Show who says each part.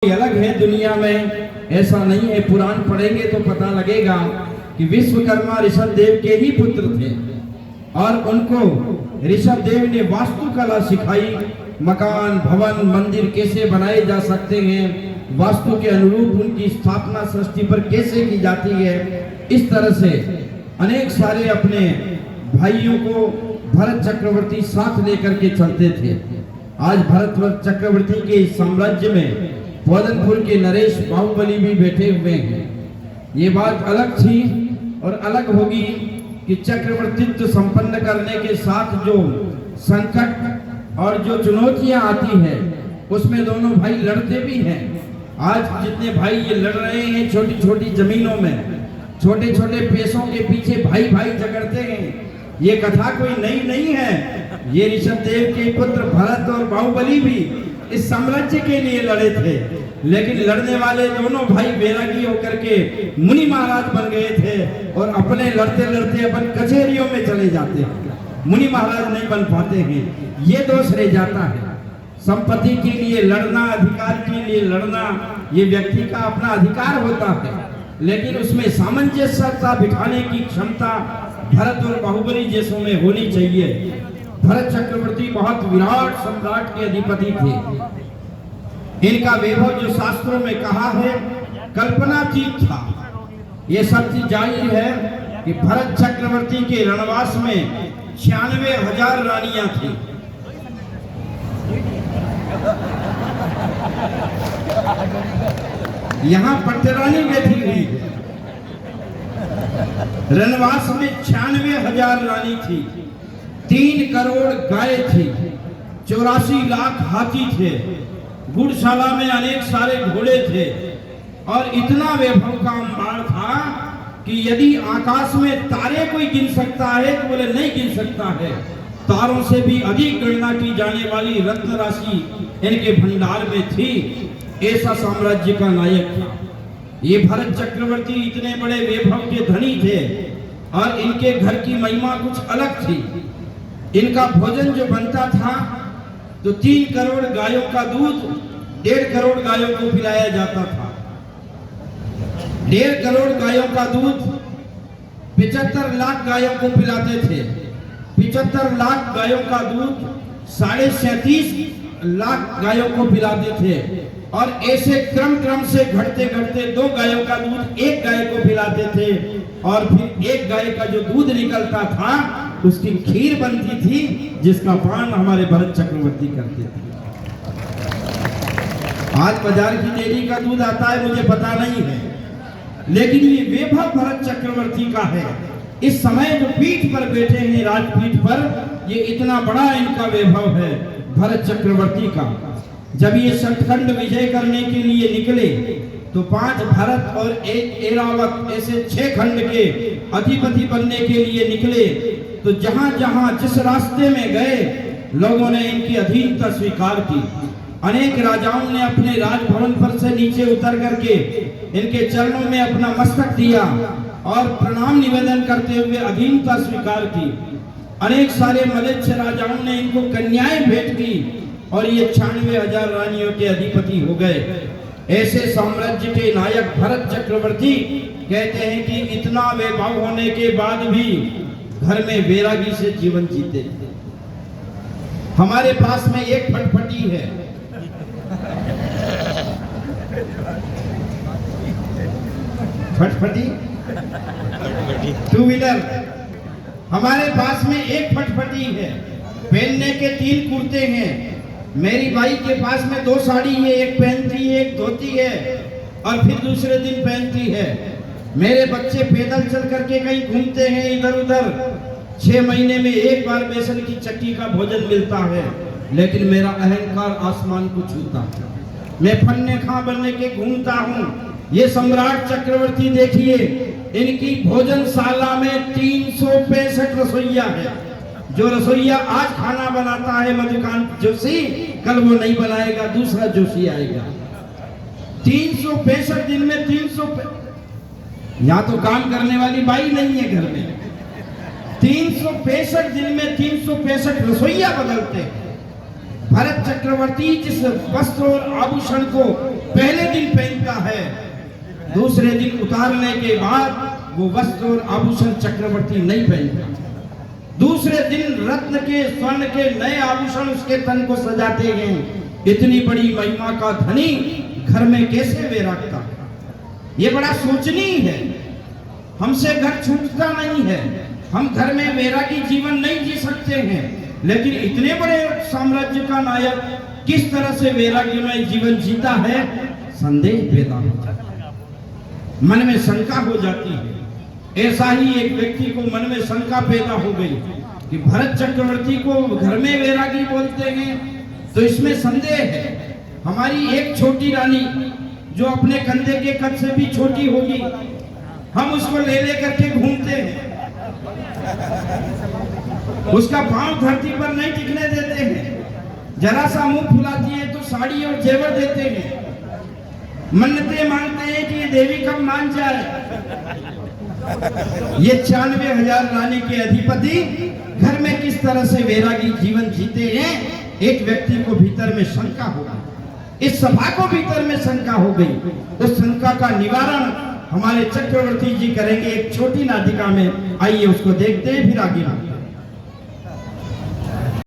Speaker 1: अलग है दुनिया में, ऐसा नहीं है। पुराण पढ़ेंगे तो पता लगेगा कि विश्वकर्मा ऋषभ देव के ही पुत्र थे और उनको ऋषभ देव ने वास्तुकला सिखाई। मकान, भवन, मंदिर कैसे बनाए जा सकते हैं, वास्तु के अनुरूप उनकी स्थापना सृष्टि पर कैसे की जाती है, इस तरह से अनेक सारे अपने भाइयों को भरत चक्रवर्ती साथ लेकर के चलते थे। आज भरत चक्रवर्ती के साम्राज्य में पोदनपुर के नरेश बाहुबली भी बैठे हुए हैं। ये बात अलग थी और अलग होगी कि चक्रवर्तित्व संपन्न करने के साथ जो संकट और जो चुनौतियां आती है उसमें दोनों भाई लड़ते भी हैं। आज जितने भाई ये लड़ रहे हैं छोटी छोटी जमीनों में, छोटे छोटे पैसों के पीछे भाई भाई झगड़ते हैं, ये कथा कोई नई नहीं है। ये ऋषभ देव के पुत्र भरत और बाहुबली भी इस साम्राज्य के लिए लड़े थे, लेकिन लड़ने वाले दोनों भाई बैरागी होकर के मुनि महाराज बन गए थे और अपने लड़ते लड़ते अपन कचहरियों में चले जाते हैं, मुनि महाराज नहीं बन पाते हैं। ये दोष रह जाता है। संपत्ति के लिए लड़ना, अधिकार के लिए लड़ना, ये व्यक्ति का अपना अधिकार होता है, लेकिन उसमें सामंजस्यता बिठाने की क्षमता भरत और बाहुबली जैसों में होनी चाहिए। भरत चक्रवर्ती बहुत विराट सम्राट के अधिपति थे। इनका वैभव जो शास्त्रों में कहा है कल्पनातीत था। ये सत्य जाहिर है कि भरत चक्रवर्ती के रणवास में 96,000 रानियां थी। यहाँ पट्टरानी बैठी हुई है। रणवास में 96,000 रानी थी, 3 करोड़ गाय थी, 84 लाख हाथी थे, गुड़शाला में अनेक सारे घोड़े थे और इतना वैभव का अंबार था कि यदि आकाश में तारे कोई गिन सकता है तो बोले नहीं गिन सकता है। तारों से भी अधिक गणना की जाने वाली रत्न राशि इनके भंडार में थी। ऐसा साम्राज्य का नायक था ये भरत चक्रवर्ती। इतने बड़े वैभव के धनी थे और इनके घर की महिमा कुछ अलग थी। इनका भोजन जो बनता था तो 3 करोड़ गायों का दूध 1.5 करोड़ गायों को पिलाया जाता था। 1.5 करोड़ गायों का दूध 75 लाख गायों को पिलाते थे। 75 लाख गायों का दूध 37.5 लाख गायों को पिलाते थे और ऐसे क्रम से घटते घटते 2 गायों का दूध 1 गाय को पिलाते थे और फिर 1 गाय का जो दूध निकलता था उसकी खीर बनती थी, जिसका पान हमारे भरत चक्रवर्ती करते थे। आज बाजार की डेयरी का दूध आता है मुझे पता नहीं है, लेकिन ये वैभव भरत चक्रवर्ती का है। इस समय जो पीठ पर बैठे हैं राजपीठ पर, ये इतना बड़ा इनका वैभव है भरत चक्रवर्ती का। जब ये सतखंड विजय करने के लिए निकले तो 5 भरत और 1 ऐरावत ऐसे 6 खंड के अधिपति बनने के लिए निकले। तो जहां जहां जिस रास्ते में गए लोगों ने इनकी अधीनता स्वीकार की। अनेक राजाओं ने अपने राजभवन पर से नीचे उतर करके इनके चरणों में अपना मस्तक दिया और प्रणाम निवेदन करते हुए अधीनता स्वीकार की। अनेक सारे मलेच्छ राजाओं ने इनको कन्याएं भेंट की और ये 96,000 रानियों के अधिपति हो गए। ऐसे साम्राज्य के नायक भरत चक्रवर्ती कहते हैं कि इतना वैभव होने के बाद भी घर में बैरागी से जीवन जीते। हमारे पास में एक फटफटी है, फटफटी 2 व्हीलर। हमारे पास में एक फटफटी है, पहनने के 3 कुर्ते हैं। मेरी बाई के पास में 2 साड़ी है, एक पहनती है, एक धोती है और फिर दूसरे दिन पहनती है। मेरे बच्चे पैदल चल करके कहीं घूमते हैं इधर उधर। 6 महीने में एक बार बेसन की चक्की का भोजन मिलता है, लेकिन मेरा अहंकार आसमान को छूता है। मैं फन्ने खां बनने के घूमता हूँ। ये सम्राट चक्रवर्ती देखिए, इनकी भोजनशाला में 365 रसोइया है। जो रसोइया आज खाना बनाता है मधुकांत जोशी, कल वो नहीं बनाएगा, दूसरा जोशी आएगा। 365 दिन में 300 यहाँ तो काम करने वाली बाई नहीं है घर में। 365 दिन में 365 रसोइया बदलते हैं। भरत चक्रवर्ती जिस वस्त्र और आभूषण को पहले दिन पहनता है, दूसरे दिन उतारने के बाद वो वस्त्र और आभूषण चक्रवर्ती नहीं पहनता। दूसरे दिन रत्न के स्वर्ण के नए आभूषण उसके तन को सजाते हैं। इतनी बड़ी महिमा का धनी घर में कैसे वे रखता? ये बड़ा सोचनीय है। हमसे घर छूटता नहीं है, हम घर में वैरागी जीवन नहीं जी सकते हैं, लेकिन इतने बड़े साम्राज्य का नायक किस तरह से वैराग्यमय जीवन जीता है, संदेह पैदा होता है, मन में शंका हो जाती है। ऐसा ही एक व्यक्ति को मन में शंका पैदा हो गई कि भरत चक्रवर्ती को घर में वैरागी बोलते हैं, तो इसमें संदेह है। हमारी एक छोटी रानी जो अपने कंधे के कद से भी छोटी होगी, हम उसको ले लेकर के घूमते हैं, उसका पांव धरती पर नहीं टिकने देते हैं, जरा सा मुंह फुलाती है तो साड़ी और जेवर देते हैं, मन्नतें मांगते हैं कि ये देवी कब मान जाए। ये 94,000 रानी के अधिपति घर में किस तरह से वैरागी जीवन जीते हैं, एक व्यक्ति को भीतर में शंका हो गई, इस सभा को भीतर में शंका हो गई। उस शंका का निवारण हमारे चक्रवर्ती जी करेंगे एक छोटी नाटिका में। आइए उसको देखते हैं, फिर आगे